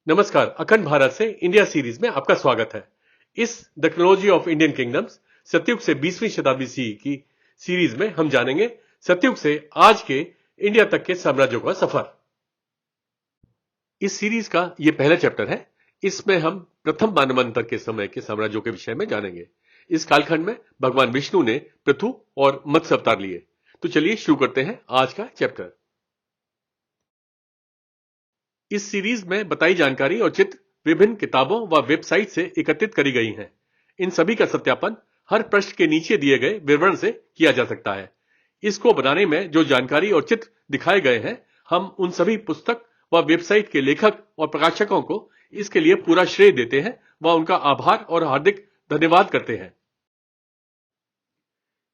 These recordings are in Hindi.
नमस्कार। अखंड भारत से इंडिया सीरीज में आपका स्वागत है। इस the chronology of Indian kingdoms सतयुग से 20वीं शताब्दी सी की सीरीज में हम जानेंगे सतयुग से आज के इंडिया तक के साम्राज्यों का सफर। इस सीरीज का यह पहला चैप्टर है। इसमें हम प्रथम मानवंतर के समय के साम्राज्यों के विषय में जानेंगे। इस कालखंड में भगवान विष्णु ने पृथु और मत्स्य अवतार लिए। तो चलिए शुरू करते हैं आज का चैप्टर। इस सीरीज में बताई जानकारी और चित्र विभिन्न किताबों व वेबसाइट से एकत्रित करी गई हैं। इन सभी का सत्यापन हर पृष्ठ के नीचे दिए गए विवरण से किया जा सकता है। इसको बनाने में जो जानकारी और चित्र दिखाए गए हैं, हम उन सभी पुस्तक व वेबसाइट के लेखक और प्रकाशकों को इसके लिए पूरा श्रेय देते हैं व उनका आभार और हार्दिक धन्यवाद करते हैं।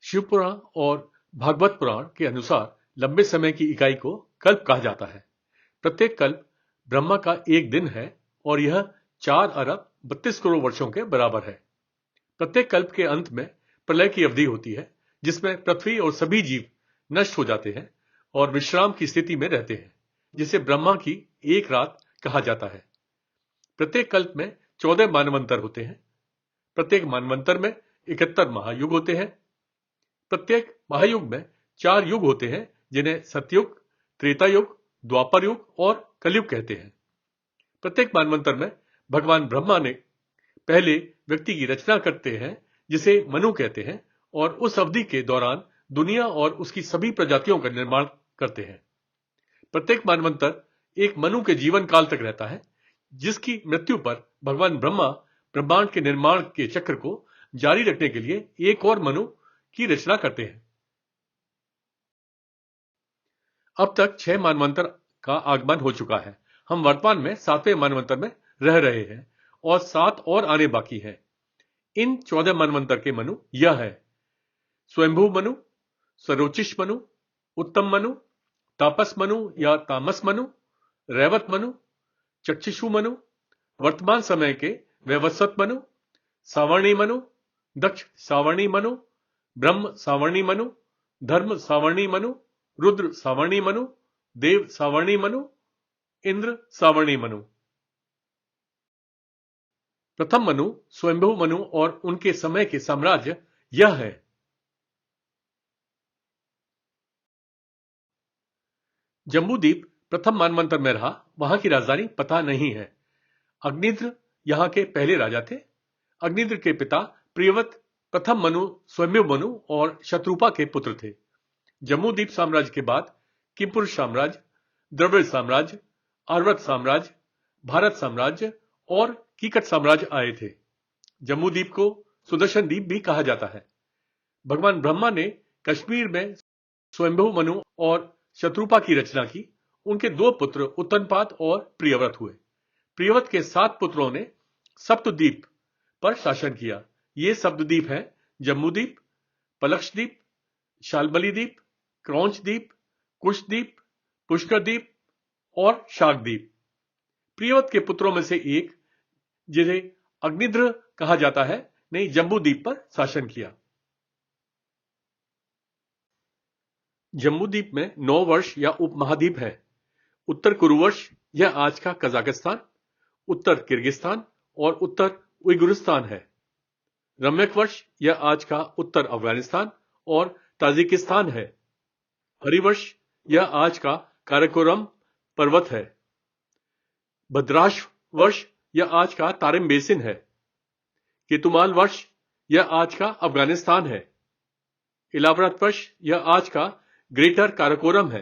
शिवपुराण और भागवत पुराण के अनुसार लंबे समय की इकाई को कल्प कहा जाता है। प्रत्येक कल्प ब्रह्मा का एक दिन है और यह 4 अरब 32 करोड़ वर्षों के बराबर है। प्रत्येक कल्प के अंत में प्रलय की अवधि होती है, जिसमें पृथ्वी और सभी जीव नष्ट हो जाते हैं और विश्राम की स्थिति में रहते हैं, जिसे ब्रह्मा की एक रात कहा जाता है। प्रत्येक कल्प में 14 मानवंतर होते हैं। प्रत्येक मानवंतर में 71 महायुग होते हैं। प्रत्येक महायुग में 4 युग होते हैं, जिन्हें सतयुग, त्रेता युग, द्वापर युग और कलयुग कहते हैं। प्रत्येक मानवंतर में भगवान ब्रह्मा ने पहले व्यक्ति की रचना करते हैं, जिसे मनु कहते हैं, और उस अवधि के दौरान दुनिया और उसकी सभी प्रजातियों का निर्माण करते हैं। प्रत्येक मानवंतर एक मनु के जीवन काल तक रहता है, जिसकी मृत्यु पर भगवान ब्रह्मा ब्रह्मांड के निर्माण के चक्र को जारी रखने के लिए एक और मनु की रचना करते हैं। अब तक 6 मानवंतर का आगमन हो चुका है। हम वर्तमान में 7वें मानवंतर में रह रहे हैं और 7 और आने बाकी हैं। इन 14 मानवंतर के मनु यह है: स्वयंभू मनु, सरोचिष मनु, उत्तम मनु, तापस मनु या तामस मनु, रैवत मनु, चक्षुषु मनु, वर्तमान समय के वैवस्वत मनु, सावर्णी मनु, दक्ष सावर्णी मनु, ब्रह्म सावर्णी मनु, धर्म सावर्णी मनु, रुद्र सावर्णी मनु, देव सावर्णी मनु, इंद्र सावर्णी मनु। प्रथम मनु स्वयंभू मनु और उनके समय के साम्राज्य यह है: जम्बूद्वीप प्रथम मानवंतर में रहा। वहां की राजधानी पता नहीं है। अग्निद्र यहां के पहले राजा थे। अग्निद्र के पिता प्रियव्रत प्रथम मनु स्वयंभू मनु और शत्रुपा के पुत्र थे। जम्बूद्वीप साम्राज्य के बाद किमपुरुष साम्राज्य, द्रविड़ साम्राज्य, आर्वत साम्राज्य, भारत साम्राज्य और कीकट साम्राज्य आए थे। जम्बूद्वीप को सुदर्शन द्वीप भी कहा जाता है। भगवान ब्रह्मा ने कश्मीर में स्वयंभू मनु और शत्रुपा की रचना की। उनके 2 पुत्र उत्तनपाद और प्रियव्रत हुए। प्रियव्रत के 7 पुत्रों ने सप्तद्वीप पर शासन किया। ये सप्तद्वीप हैं: जम्बूद्वीप, पलक्षद्वीप, शाल्मली द्वीप, क्रौंच द्वीप, कुशद्वीप, पुष्कर द्वीप और शाकद्वीप। प्रियव्रत के पुत्रों में से एक, जिसे अग्निद्र कहा जाता है, ने जम्बूद्वीप पर शासन किया। जम्बूद्वीप में 9 वर्ष या उपमहाद्वीप है। उत्तर कुरुवर्ष, यह आज का कजाकिस्तान, उत्तर किर्गिस्तान और उत्तर उइगुरिस्तान है। रम्यक वर्ष, यह आज का उत्तर अफगानिस्तान और ताजिकिस्तान है। हरिवर्ष, यह आज का काराकोरम पर्वत है। भद्राश वर्ष, यह आज का तारिम बेसिन है। केतुमाल वर्ष, यह आज का अफगानिस्तान है। इलाव्रत वर्ष, यह आज का ग्रेटर काराकोरम है।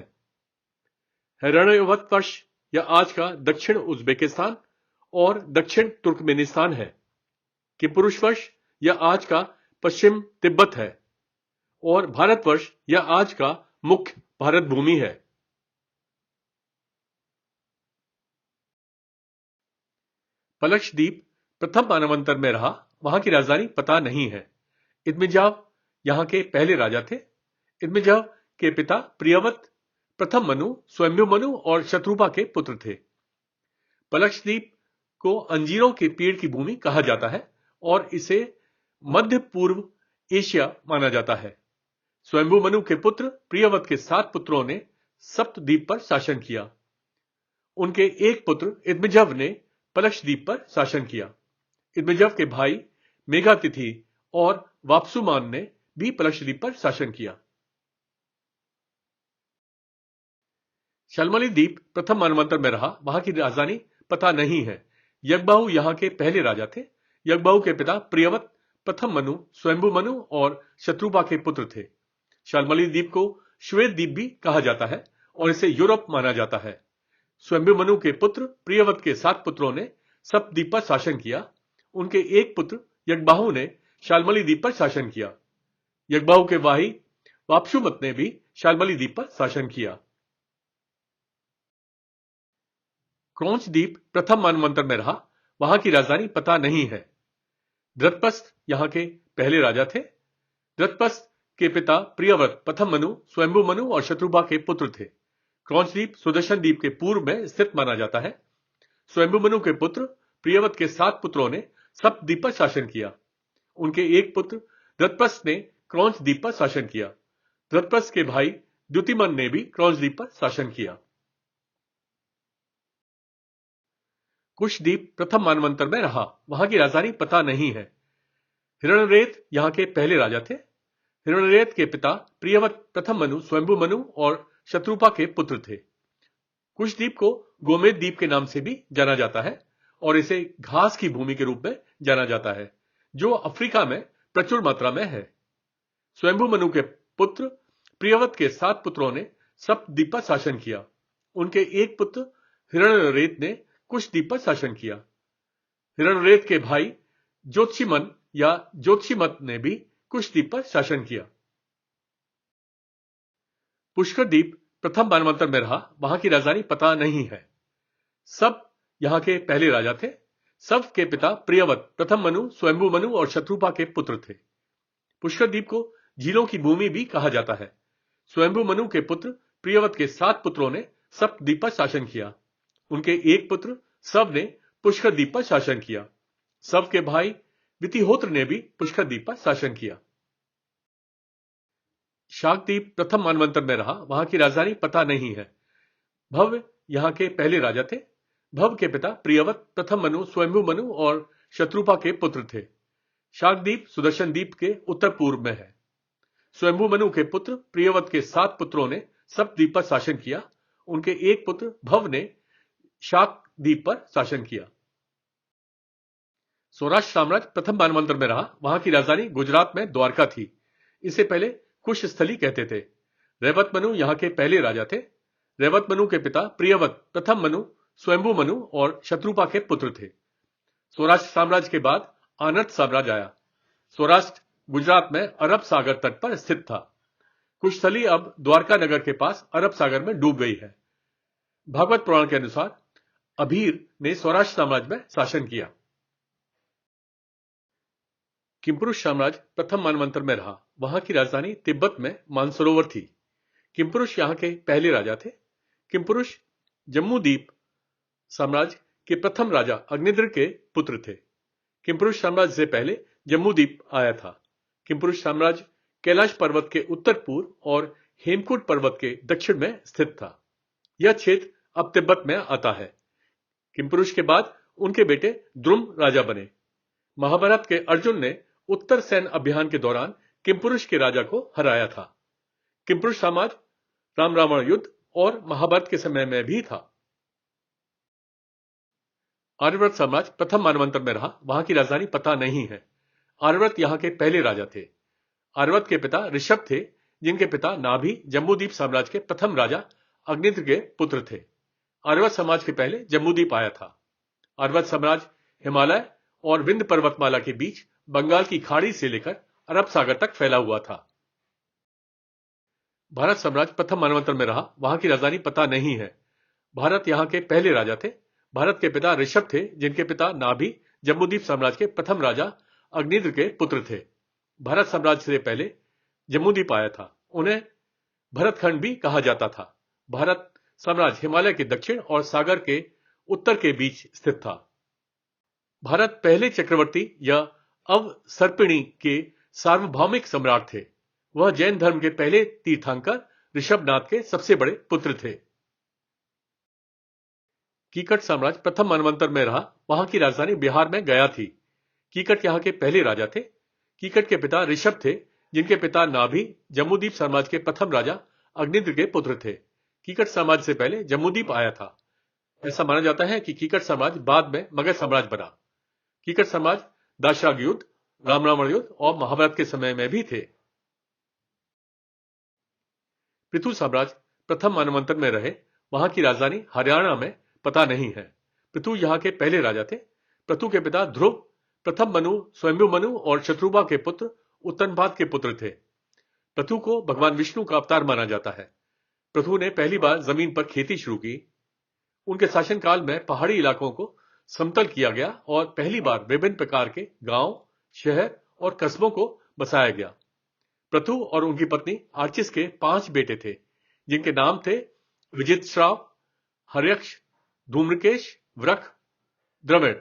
हिरण्यवत वर्ष, यह आज का दक्षिण उज्बेकिस्तान और दक्षिण तुर्कमेनिस्तान है। किमपुरुष वर्ष, यह आज का पश्चिम तिब्बत है। और भारतवर्ष, यह आज का मुख्य भारत भूमि है। पलक्षद्वीप प्रथम मानवंतर में रहा। वहां की राजधानी पता नहीं है। इदमिजाव यहां के पहले राजा थे। इदमिजाव के पिता प्रियव्रत प्रथम मनु, स्वयंभू मनु और शत्रुपा के पुत्र थे। पलक्षद्वीप को अंजीरों के पेड़ की भूमि कहा जाता है और इसे मध्य पूर्व एशिया माना जाता है। स्वयंभू मनु के पुत्र प्रियव्रत के 7 पुत्रों ने सप्तद्वीप पर शासन किया। उनके एक पुत्र इदमिजव ने पलक्षद्वीप पर शासन किया। इदमजव के भाई मेघातिथि और वापसुमान ने भी पलक्षद्वीप पर शासन किया। शाल्मली द्वीप प्रथम मनवंतर में रहा। वहां की राजधानी पता नहीं है। यज्ञबाहु यहां के पहले राजा थे। यज्ञबाहु के पिता प्रियवत प्रथम मनु, स्वयंभु मनु और शत्रुपा के पुत्र थे। शाल्मली द्वीप को श्वेत द्वीप भी कहा जाता है और इसे यूरोप माना जाता है। स्वयंभु मनु के पुत्र प्रियवत के 7 पुत्रों ने सप्तद्वीप पर शासन किया। उनके एक पुत्र यज्ञबाहु ने शाल्मली द्वीप पर शासन किया। यज्ञबाहु के भाई वापशुमत ने भी शाल्मली द्वीप पर शासन किया। क्रौंच द्वीप प्रथम मनवंतर में रहा। वहां की राजधानी पता नहीं है। द्रतपस्त यहां के पहले राजा थे। द्रतपस्त के पिता प्रियव्रत प्रथम मनु, स्वयंभु मनु और शत्रुपा के पुत्र थे। क्रौंच द्वीप सुदर्शन द्वीप के पूर्व में स्थित माना जाता है। स्वयंभु मनु के पुत्र प्रियव्रत के 7 पुत्रों ने सप्तद्वीप पर शासन किया। उनके एक पुत्र द्रतपस्त ने क्रौंच द्वीप पर शासन किया। द्रतपस्त के भाई द्युतिमन ने भी क्रौंच द्वीप पर शासन किया। कुश द्वीप प्रथम मनवंतर में रहा। वहां की राजधानी पता नहीं है। हिरण्यरेत यहां के पहले राजा थे। हिरण्यरेत के पिता प्रियवत प्रथम मनु, स्वयंभु मनु और शत्रुपा के पुत्र थे। कुश द्वीप को गोमेद द्वीप के नाम से भी जाना जाता है और इसे घास की भूमि के रूप में जाना जाता है, जो अफ्रीका में प्रचुर मात्रा में है। स्वयंभु मनु के पुत्र प्रियवत के 7 पुत्रों ने सप्तद्वीप पर शासन किया। उनके एक पुत्र हिरण्यरेत ने कुश द्वीप पर शासन किया। हिरण्यरेत के भाई ज्योतिषिमन या ज्योतिषिमत ने भी कुश द्वीप पर शासन किया। पुष्कर द्वीप प्रथम मनवंतर में रहा। वहां की राजधानी पता नहीं है। सब यहां के पहले राजा थे। सब के पिता प्रियवत प्रथम मनु, स्वयंभु मनु और शत्रुपा के पुत्र थे। पुष्कर द्वीप को झीलों की भूमि भी कहा जाता है। स्वयंभु मनु के पुत्र प्रियवत के 7 पुत्रों ने सप्तद्वीप पर शासन किया। उनके एक पुत्र सब ने पुष्कर द्वीप पर शासन किया। सब के भाई वितिहोत्र ने भी पुष्कर द्वीप पर शासन किया। शाकद्वीप प्रथम मनवंतर में रहा। वहां की राजधानी पता नहीं है। भव्य यहां के पहले राजा थे। भव के पिता प्रियवत प्रथम मनु, स्वयंभु मनु और शत्रुपा के पुत्र थे। शाकद्वीप सुदर्शन द्वीप के उत्तर पूर्व में है। स्वयंभु मनु के पुत्र प्रियवत के 7 पुत्रों ने सप्तद्वीप पर शासन किया। उनके एक पुत्र भव ने शाकद्वीप पर शासन किया। सौराष्ट्र साम्राज्य प्रथम मनवंतर में रहा। वहां की राजधानी गुजरात में द्वारका थी। इसे पहले कुश स्थली कहते थे। रेवत मनु यहां के पहले राजा थे। रेवत मनु के पिता प्रियवत प्रथम मनु, स्वयंभु मनु और शत्रुपा के पुत्र थे। सौराष्ट्र साम्राज्य के बाद आनर्त साम्राज्य आया। सौराष्ट्र गुजरात में अरब सागर तट पर स्थित था। कुशस्थली अब द्वारका नगर के पास अरब सागर में डूब गई है। भागवत पुराण के अनुसार अभीर ने सौराष्ट्र साम्राज्य में शासन किया। किमपुरुष साम्राज्य प्रथम मनवंतर में रहा। वहां की राजधानी तिब्बत में मानसरोवर थी। किमपुरुष यहां के पहले राजा थे। किमपुरुष जम्मूद्वीप साम्राज्य के प्रथम राजा अग्निद्र के पुत्र थे। किमपुरुष साम्राज्य से पहले जम्मूद्वीप आया था। किमपुरुष साम्राज्य कैलाश पर्वत के उत्तर पूर्व और हेमकूट पर्वत के दक्षिण में स्थित था। यह क्षेत्र अब तिब्बत में आता है। किमपुरुष के बाद उनके बेटे द्रुम राजा बने। महाभारत के अर्जुन ने उत्तर सैन्य अभियान के दौरान किमपुरुष के राजा को हराया था। किमपुरुष साम्राज्य राम रावण युद्ध और महाभारत के समय में भी था। आर्यव्रत साम्राज्य प्रथम मनवंतर में रहा। वहां की राजधानी पता नहीं है। आर्यव्रत यहां के पहले राजा थे। आर्यव्रत के पिता ऋषभ थे, जिनके पिता नाभि जम्बूद्वीप साम्राज्य के प्रथम राजा अग्निद्र के पुत्र थे। आर्यव्रत समाज के पहले जम्बूद्वीप आया था। आर्यव्रत साम्राज्य हिमालय और विंध्य पर्वतमाला के बीच बंगाल की खाड़ी से लेकर अरब सागर तक फैला हुआ था। भारत साम्राज्य प्रथम मनवंतर में रहा। वहां की राजधानी पता नहीं है। भारत यहां के पहले राजा थे। भारत के पिता ऋषभ थे, जिनके पिता नाभि जम्बूद्वीप साम्राज्य के प्रथम राजा अग्निद्र के पुत्र थे। भारत साम्राज्य से पहले जम्बूद्वीप आया था। उन्हें भरतखंड भी कहा जाता था। भारत साम्राज्य हिमालय के दक्षिण और सागर के उत्तर के बीच स्थित था। भारत पहले चक्रवर्ती या अवसर्पिणी के सार्वभौमिक सम्राट थे। वह जैन धर्म के पहले तीर्थंकर ऋषभनाथ के सबसे बड़े पुत्र थे। कीकट साम्राज्य प्रथम मनवंतर में रहा। वहां की राजधानी बिहार में गया थी। कीकट यहाँ के पहले राजा थे। कीकट के पिता ऋषभ थे, जिनके पिता नाभि जम्बूद्वीप साम्राज्य के प्रथम राजा अग्निद्र के पुत्र थे। कीकट साम्राज्य से पहले जम्बूद्वीप आया था। ऐसा माना जाता है कि कीकट साम्राज्य बाद में मगध साम्राज्य बना। कीकट साम्राज्य दाशराग युद्ध, राम युद्ध और महाभारत के समय में भी थे। पृथु साम्राज्य प्रथम मनवंतर में रहे। वहां की राजधानी हरियाणा में पता नहीं है। पृथु यहाँ के पहले राजा थे। पृथु के पिता ध्रुव प्रथम मनु, स्वयंभू मनु और शत्रुपा के पुत्र उत्तनपाद के पुत्र थे। पृथु को भगवान विष्णु का अवतार माना जाता है। पृथु ने पहली बार जमीन पर खेती शुरू की। उनके शासनकाल में पहाड़ी इलाकों को समतल किया गया और पहली बार विभिन्न प्रकार के गांव, शहर और कस्बों को बसाया गया। पृथु और उनकी पत्नी आर्चिस के 5 बेटे थे, जिनके नाम थे विजितश्राव, हर्यक्ष, धूम्रकेश, वृक, द्रविड़।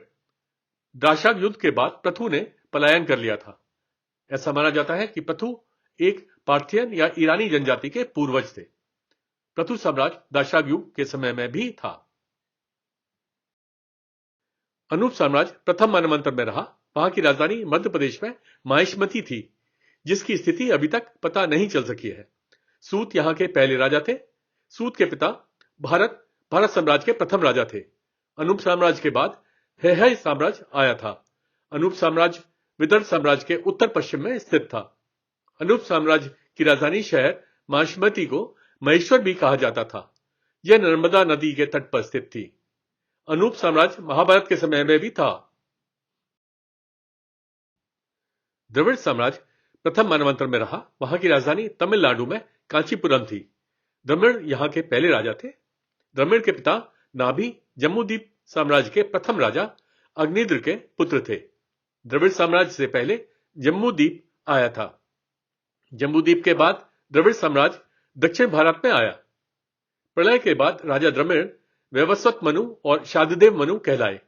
दाशराग युद्ध के बाद पृथु ने पलायन कर लिया था। ऐसा माना जाता है कि पृथु एक पार्थियन या ईरानी जनजाति के पूर्वज थे। पृथु साम्राज्य दाशराग युग के समय में भी था। अनूप साम्राज्य प्रथम मनवंतर में रहा। वहां की राजधानी मध्य प्रदेश में माहिष्मती थी, जिसकी स्थिति अभी तक पता नहीं चल सकी है। सूत यहाँ के पहले राजा थे। सूत के पिता भारत साम्राज्य के प्रथम राजा थे। अनूप साम्राज्य के बाद हैहय साम्राज्य आया था। अनूप साम्राज्य विदर्भ साम्राज्य के उत्तर पश्चिम में स्थित था। अनूप साम्राज्य की राजधानी शहर माहिष्मती को महेश्वर भी कहा जाता था। यह नर्मदा नदी के तट पर स्थित थी। अनूप साम्राज्य महाभारत के समय में भी था। द्रविड़ साम्राज्य प्रथम मनवंतर में रहा। वहां की राजधानी तमिलनाडु में कांचीपुरम थी। द्रविड़ यहाँ के पहले राजा थे। द्रविड़ के पिता नाभि जम्बूद्वीप साम्राज्य के प्रथम राजा अग्निद्र के पुत्र थे। द्रविड़ साम्राज्य से पहले जम्बूद्वीप आया था। जम्बूद्वीप के बाद द्रविड़ साम्राज्य दक्षिण भारत में आया। प्रलय के बाद राजा द्रविड़ वैवस्वत मनु और शाददेव मनु कहलाए।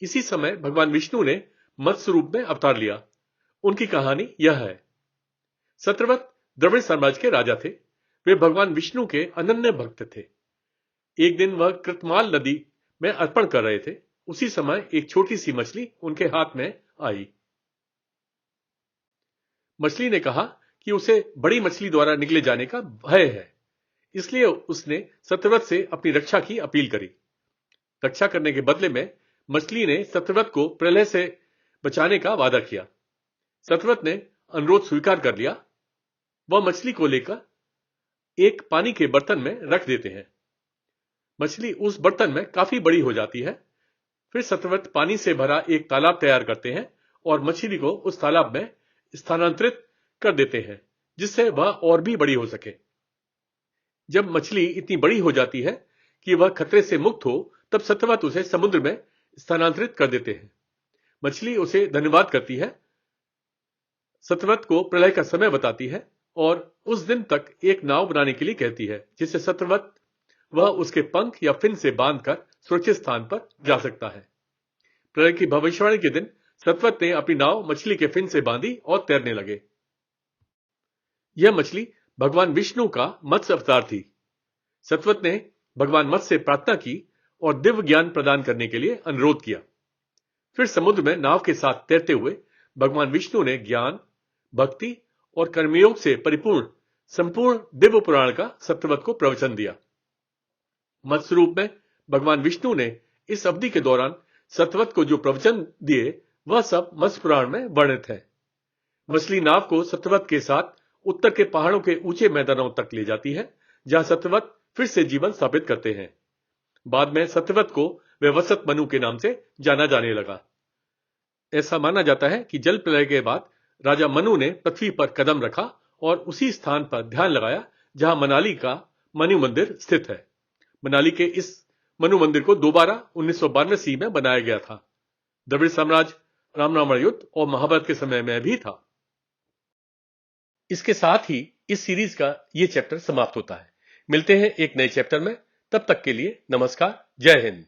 इसी समय भगवान विष्णु ने मत्स्य रूप में अवतार लिया। उनकी कहानी यह है। सत्रवत द्रविड़ साम्राज्य के राजा थे। वे भगवान विष्णु के अनन्य भक्त थे। एक दिन वह कृतमाल नदी में अर्पण कर रहे थे। उसी समय एक छोटी सी मछली उनके हाथ में आई। मछली ने कहा कि उसे बड़ी मछली द्वारा निगले जाने का भय है, इसलिए उसने सत्यव्रत से अपनी रक्षा की अपील करी। रक्षा करने के बदले में मछली ने सत्यव्रत को प्रलय से बचाने का वादा किया। सत्यव्रत ने अनुरोध स्वीकार कर लिया। वह मछली को लेकर एक पानी के बर्तन में रख देते हैं। मछली उस बर्तन में काफी बड़ी हो जाती है। फिर सत्यव्रत पानी से भरा एक तालाब तैयार करते हैं और मछली को उस तालाब में स्थानांतरित कर देते हैं, जिससे वह और भी बड़ी हो सके। जब मछली इतनी बड़ी हो जाती है कि वह खतरे से मुक्त हो, तब सत्यव्रत उसे समुद्र में स्थानांतरित कर देते हैं। मछली उसे धन्यवाद करती है, सत्यव्रत को प्रलय का समय बताती है और उस दिन तक एक नाव बनाने के लिए कहती है, जिससे सत्यव्रत वह उसके पंख या फिन से बांधकर सुरक्षित स्थान पर जा सकता है। प्रलय की भविष्यवाणी के दिन सत्यव्रत ने अपनी नाव मछली के फिन से बांधी और तैरने लगे। यह मछली भगवान विष्णु का मत्स्य अवतार थी। सत्यव्रत ने भगवान मत्स्य से प्रार्थना की और दिव्य ज्ञान प्रदान करने के लिए अनुरोध किया। फिर समुद्र में नाव के साथ तैरते हुए भगवान विष्णु ने ज्ञान, भक्ति और कर्मयोग से परिपूर्ण संपूर्ण दिव्य पुराण का सत्यव्रत को प्रवचन दिया। मत्स्य रूप में भगवान विष्णु ने इस अवधि के दौरान सत्यव्रत को जो प्रवचन दिए, वह सब मत्स्य पुराण में वर्णित है। मछली नाव को सत्यव्रत के साथ उत्तर के पहाड़ों के ऊंचे मैदानों तक ले जाती है, जहां सत्यव्रत फिर से जीवन स्थापित करते हैं। बाद में सत्यव्रत को वैवस्वत मनु के नाम से जाना जाने लगा। ऐसा माना जाता है कि जल प्रलय के बाद राजा मनु ने पृथ्वी पर कदम रखा और उसी स्थान पर ध्यान लगाया जहां मनाली का मनु मंदिर स्थित है। मनाली के इस मनु मंदिर को दोबारा 1992 ईस्वी में बनाया गया था। द्रविड़ साम्राज्य राम युद्ध और महाभारत के समय में भी था। इसके साथ ही इस सीरीज का यह चैप्टर समाप्त होता है। मिलते हैं एक नए चैप्टर में। तब तक के लिए नमस्कार, जय हिंद।